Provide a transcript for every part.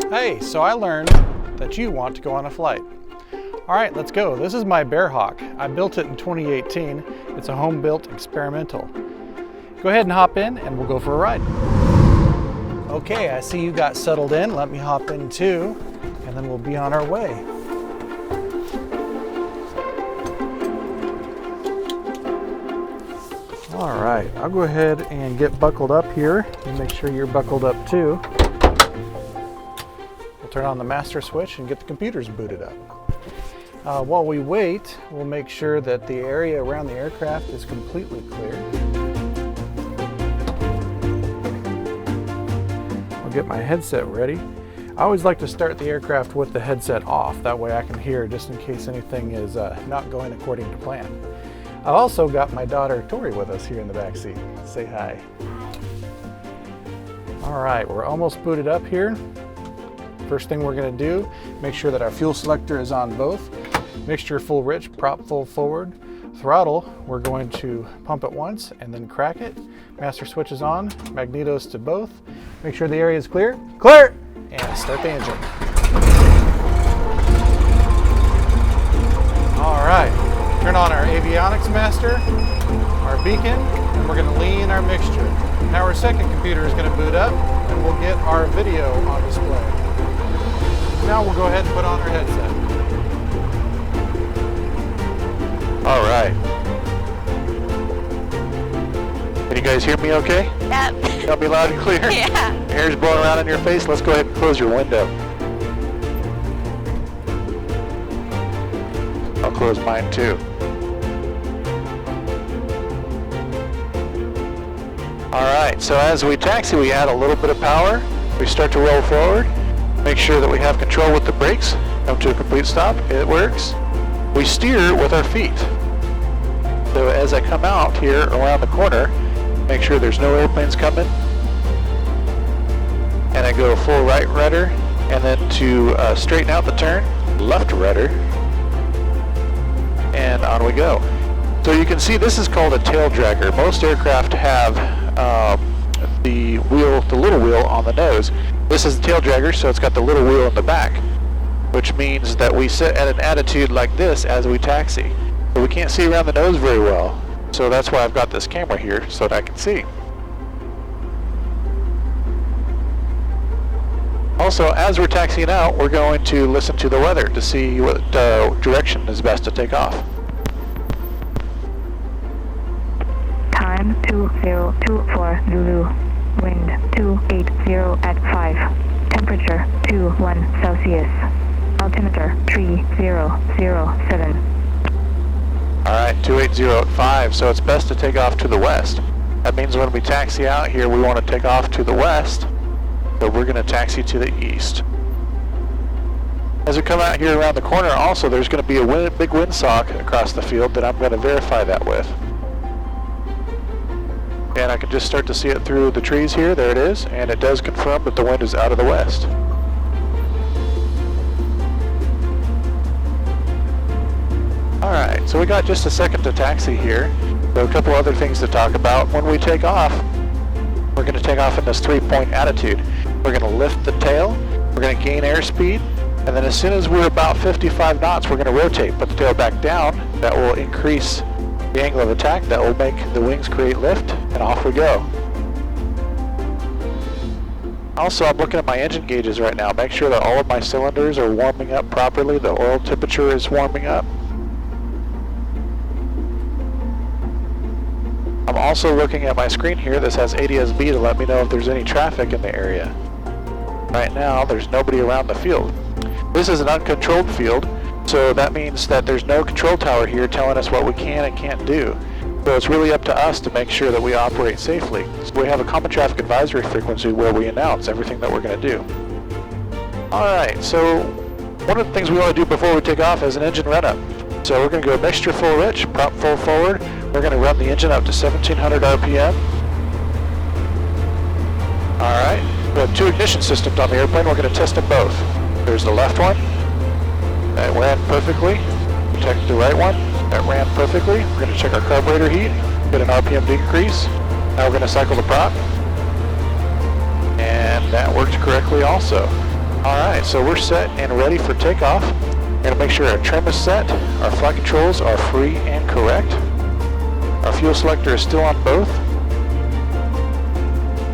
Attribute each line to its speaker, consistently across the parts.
Speaker 1: Hey, so I learned that you want to go on a flight. All right, let's go. This is my Bearhawk. I built it in 2018. It's a home-built experimental. Go ahead and hop in and we'll go for a ride. Okay, I see you got settled in. Let me hop in too, and then we'll be on our way. All right, I'll go ahead and get buckled up here and make sure you're buckled up too. We'll turn on the master switch and get the computers booted up. While we wait, we'll make sure that the area around the aircraft is completely clear. I'll get my headset ready. I always like to start the aircraft with the headset off. That way I can hear just in case anything is not going according to plan. I've also got my daughter Tori with us here in the back seat. Say hi. All right, we're almost booted up here. First thing we're gonna do, make sure that our fuel selector is on both. Mixture full rich, prop full forward. Throttle, we're going to pump it once and then crack it. Master switch is on, magnetos to both. Make sure the area is clear. Clear! And start the engine. All right, turn on our Avionics master, our beacon, and we're gonna lean our mixture. Now our second computer is gonna boot up and we'll get our video on display. Now we'll go ahead and put on our headset.
Speaker 2: All right. Can you guys hear me okay?
Speaker 3: Yep.
Speaker 2: Got me loud and clear?
Speaker 3: Yeah.
Speaker 2: Your hair's blowing around in your face. Let's go ahead and close your window. I'll close mine too. All right, so as we taxi, we add a little bit of power. We start to roll forward. Make sure that we have control with the brakes. Come to a complete stop. It works. We steer with our feet. So as I come out here around the corner, make sure there's no airplanes coming. And I go full right rudder, and then to straighten out the turn, left rudder, and on we go. So you can see this is called a tail dragger. Most aircraft have the little wheel on the nose. This is the tail dragger, so it's got the little wheel in the back, which means that we sit at an attitude like this as we taxi. But we can't see around the nose very well. So that's why I've got this camera here so that I can see. Also, as we're taxiing out, we're going to listen to the weather to see what direction is best to take off.
Speaker 4: Time 2024 Zulu. Wind 280 at 5. Temperature 21 Celsius. Altimeter 3007.
Speaker 2: Alright, 280 at 5, so it's best to take off to the west. That means when we taxi out here, we want to take off to the west, so we're going to taxi to the east. As we come out here around the corner, also there's going to be a big windsock across the field that I'm going to verify that with. And I can just start to see it through the trees here. There it is, and it does confirm that the wind is out of the west. Alright, so we got just a second to taxi here. So a couple other things to talk about. When we take off, we're going to take off in this 3-point attitude. We're going to lift the tail, we're going to gain airspeed, and then as soon as we're about 55 knots, we're going to rotate, put the tail back down. That will increase the angle of attack. That will make the wings create lift, and off we go. Also, I'm looking at my engine gauges right now. Make sure that all of my cylinders are warming up properly. The oil temperature is warming up. I'm also looking at my screen here. This has ADS-B to let me know if there's any traffic in the area. Right now, there's nobody around the field. This is an uncontrolled field, so that means that there's no control tower here telling us what we can and can't do. So it's really up to us to make sure that we operate safely. So we have a common traffic advisory frequency where we announce everything that we're going to do. Alright, so one of the things we want to do before we take off is an engine run-up. So we're going to go mixture full rich, prop full forward. We're going to run the engine up to 1700 RPM. Alright, we have 2 ignition systems on the airplane. We're going to test them both. There's the left one. That ran perfectly. Check the right one. That ran perfectly. We're going to check our carburetor heat, get an RPM decrease. Now we're going to cycle the prop. And that worked correctly also. Alright, so we're set and ready for takeoff. We're going to make sure our trim is set, our flight controls are free and correct. Our fuel selector is still on both.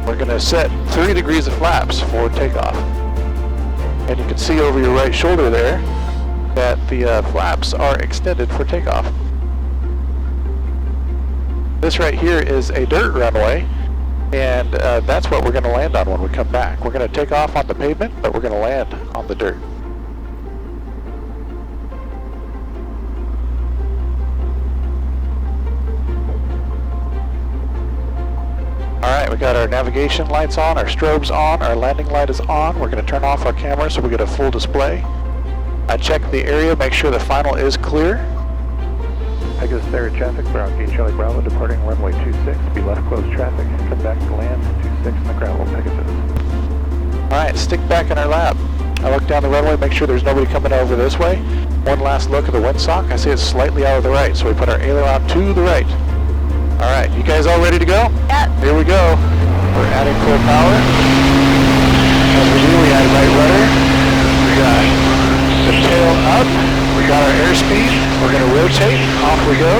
Speaker 2: We're going to set 30 degrees of flaps for takeoff. And you can see over your right shoulder there that the flaps are extended for takeoff. This right here is a dirt runway, and that's what we're going to land on when we come back. We're going to take off on the pavement, but we're going to land on the dirt. Alright, we got our navigation lights on, our strobes on, our landing light is on. We're going to turn off our camera so we get a full display. I check the area, make sure the final is clear. Pegasus there at traffic, Bearhawk Charlie Bravo, departing runway 26, be left closed traffic, come back to land 26 in the gravel, Pegasus. Alright, stick back in our lap. I look down the runway, make sure there's nobody coming over this way. One last look at the windsock, I see it's slightly out of the right, so we put our aileron to the right. Alright, you guys all ready to go?
Speaker 3: Yep.
Speaker 2: Here we go. We're adding full power. As we do, we add right rudder. We got the tail up. We got our airspeed. We're going to rotate. Off we go.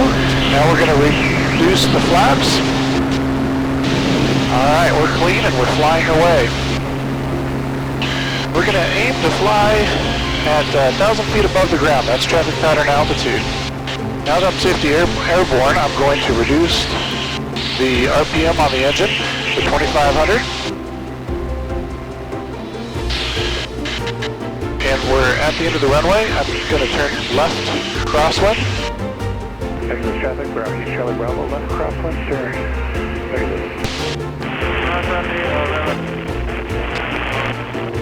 Speaker 2: Now we're going to reduce the flaps. Alright, we're clean and we're flying away. We're going to aim to fly at 1,000 feet above the ground. That's traffic pattern altitude. Now that I'm safety airborne, I'm going to reduce the RPM on the engine to 2,500. And we're at the end of the runway. I'm going to turn left crosswind. Exit traffic, Bearhawk Charlie Bravo, left crosswind, turn.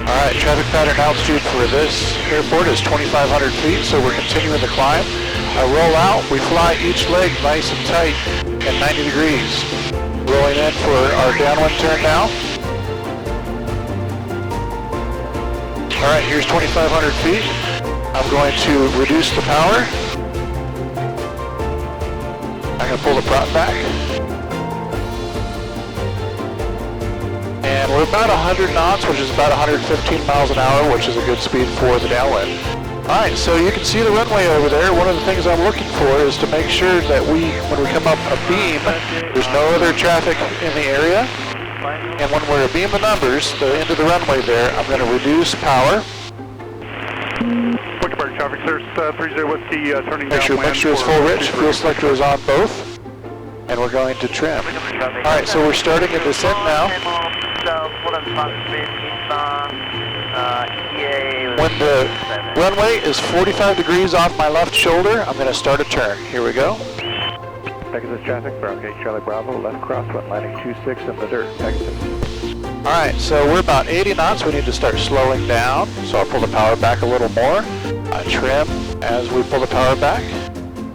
Speaker 2: Alright, traffic pattern altitude for this airport is 2,500 feet, so we're continuing the climb. I roll out, we fly each leg nice and tight at 90 degrees. Rolling in for our downwind turn now. Alright, here's 2,500 feet. I'm going to reduce the power. I'm going to pull the prop back. And we're about 100 knots, which is about 115 miles an hour, which is a good speed for the downwind. Alright, so you can see the runway over there. One of the things I'm looking for is to make sure that when we come up a beam, there's no other traffic in the area. And when we're abeam the numbers, the end of the runway there, I'm going to reduce power.
Speaker 5: Park traffic, there's 30 Whiskey turning
Speaker 2: Make sure mixture is full rich, fuel selector is on both, and we're going to trim. Alright, so we're starting a descent now. When the runway is 45 degrees off my left shoulder, I'm going to start a turn. Here we go. Pegasus traffic, Bearhawk Charlie Bravo, left crosswind, landing 26 in the dirt, Pegasus. Alright, so we're about 80 knots, we need to start slowing down, so I'll pull the power back a little more. Trim as we pull the power back.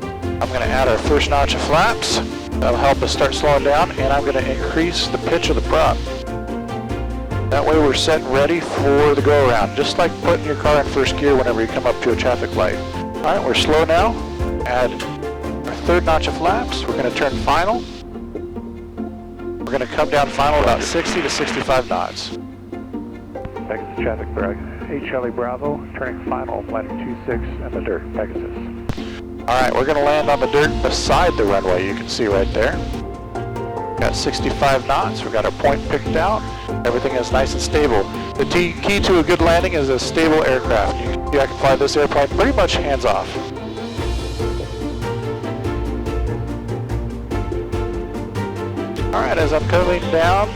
Speaker 2: I'm going to add our first notch of flaps. That'll help us start slowing down, and I'm going to increase the pitch of the prop. That way we're set and ready for the go-around, just like putting your car in first gear whenever you come up to a traffic light. Alright, we're slow now. Add our third notch of flaps. We're going to turn final. We're going to come down final about 60 to 65 knots. Pegasus traffic, Bearhawk Charlie Bravo, turning final, landing 26 in the dirt, Pegasus. Alright, we're going to land on the dirt beside the runway, you can see right there. Got 65 knots, we've got our point picked out, everything is nice and stable. The key to a good landing is a stable aircraft. You can see I can fly this airplane pretty much hands off. Alright, as I'm coming down,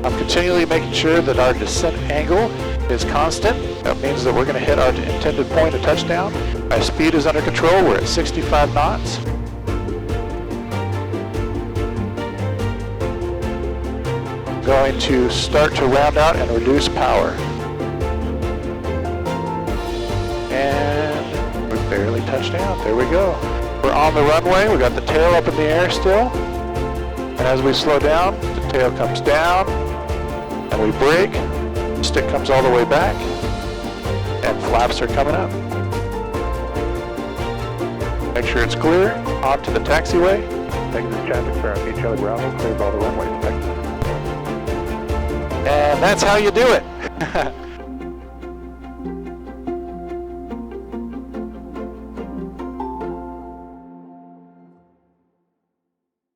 Speaker 2: I'm continually making sure that our descent angle is constant. That means that we're going to hit our intended point of touchdown. Our speed is under control, we're at 65 knots. I'm going to start to round out and reduce power. And we barely touched down, there we go. We're on the runway, we got the tail up in the air still. And as we slow down, the tail comes down, and we brake, the stick comes all the way back, and flaps are coming up. Make sure it's clear, onto the taxiway. Pegasus traffic, Bearhawk Charlie Bravo, clear all the runways, Pegasus. And that's how you do it.